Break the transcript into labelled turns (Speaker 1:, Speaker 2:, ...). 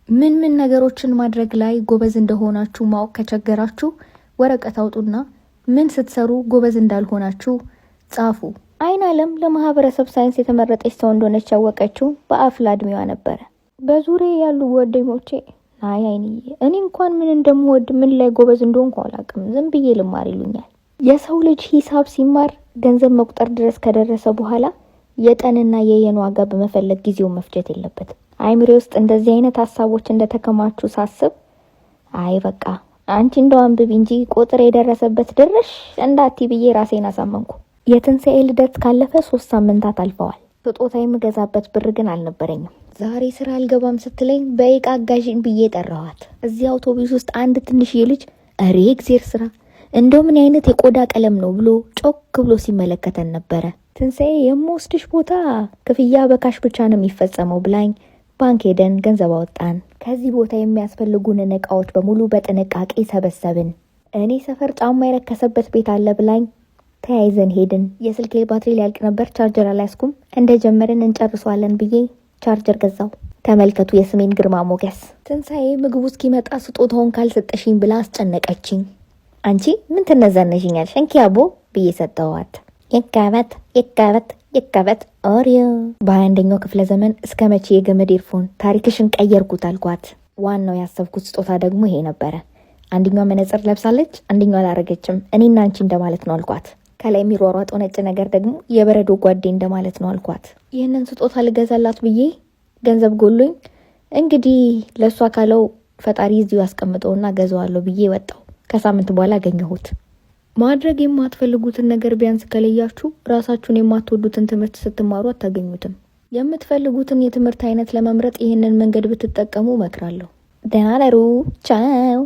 Speaker 1: ምን ነገሮችን ማድረግ ላይ ጎበዝ እንደሆናችሁ ማወቅ ከቸገራችሁ ወረቀት አውጡና ምን ስትሰሩ ጎበዝ እንዳልሆናችሁ ጻፉ። አይን አለም ለማህበረሰብ ሳይንስ የተመረጠች ሰው እንደሆነች ያወቀችው በአፍላ እድሜዋ ነበረ። በዙሪያ ያሉ ጓደኞቼ አይንዬ እኔ እንኳን ምን እንደምወድ ምን ላይ ጎበዝ እንደሆንኩ አላውቅም፣ ዝም ብዬ ልማር ይሉኛል። የሰው ልጅ ሂሳብ ሲማር ገንዘብ መቁጠር ድረስ ከደረሰ በኋላ የጠንና የየን ዋጋ በመፈለግ ጊዜውን መፍጀት የለበትም። አይምሬ ውስጥ እንደዚህ አይነት ሀሳቦች እንደተከማቹ ሳስብ አይ በቃ አንቺ እንደው አንብቢ እንጂ ቁጥር የደረሰበት ድርሽ እንዳቲ ብዬ ራሴን አሳመንኩ። የትንሣኤ ልደት ካለፈ 3 ሳምንታት አልፈዋል። ስጦታ የምገዛበት ብር ግን አልነበረኝም። ዛሬ ስራ አልገባም ስትለኝ በእቃ አጋዥን ብዬ ጠራኋት። እዚህ አውቶቡስ ውስጥ አንድ ትንሽዬ ልጅ እሬ እግዚአብሔር ስራ እንደው ምን አይነት የቆዳ ቀለም ነው ብሎ ጮክ ብሎ ሲመለከተን ነበረ። ትንሣኤ የምወስድሽ ቦታ ክፍያ በካሽ ብቻ ነው የሚፈጸመው ብላኝ ባንክ ሄደን ገንዘብ አወጣን። ከዚህ ቦታ የሚያስፈልጉንን እቃዎች በሙሉ በጥንቃቄ ሰበሰብን። እኔ ሰፈር ጫማ የረከሰበት ቤት አለ ብላኝ ተያይዘን ሄድን። የስልኬ ባትሪ ሊያልቅ ነበር፣ ቻርጀር አልያዝኩም። እንደጀመርን እንጨርሷለን ብዬ ቻርጀር ገዛው። ተመልከቱ የስሜን ግርማ ሞገስ። ትንሣኤ ምግቡ እስኪመጣ ስጦታውን ካልሰጠሽኝ ብላ አስጨነቀችኝ። አንቺ ምን ትነዘነሽኛል ሸንኪ አቦ ብዬ ሰጠዋት። የካበት ኦሪዮ በ21ኛው ክፍለ ዘመን እስከ መቼ የገመድ ኤርፎን ታሪክሽን ቀየርኩት አልኳት። ዋናው ያሰብኩት ስጦታ ደግሞ ይሄ ነበረ። አንደኛው መነጽር ለብሳለች፣ አንደኛው አላረገችም። እኔና አንቺ እንደማለት ነው አልኳት። ከላይ የሚሯሯጠው ነጭ ነገር ደግሞ የበረዶ ጓዴ እንደማለት ነው አልኳት። ይህንን ስጦታ ልገዛላት ብዬ ገንዘብ ጎሎኝ እንግዲህ ለሷ ካለው ፈጣሪ እዚሁ አስቀምጠውና ገዛዋለሁ ብዬ ወጣው። ከሳምንት በኋላ አገኘሁት። ማድረግ የማትፈልጉትን ነገር ቢያንስ ከለያችሁ ራሳችሁን የማትወዱትን ትምህርት ስትማሩ አታገኙትም። የምትፈልጉትን የትምህርት አይነት ለመምረጥ ይህንን መንገድ ብትጠቀሙ እመክራለሁ። ደህና ደሩ። ቻው።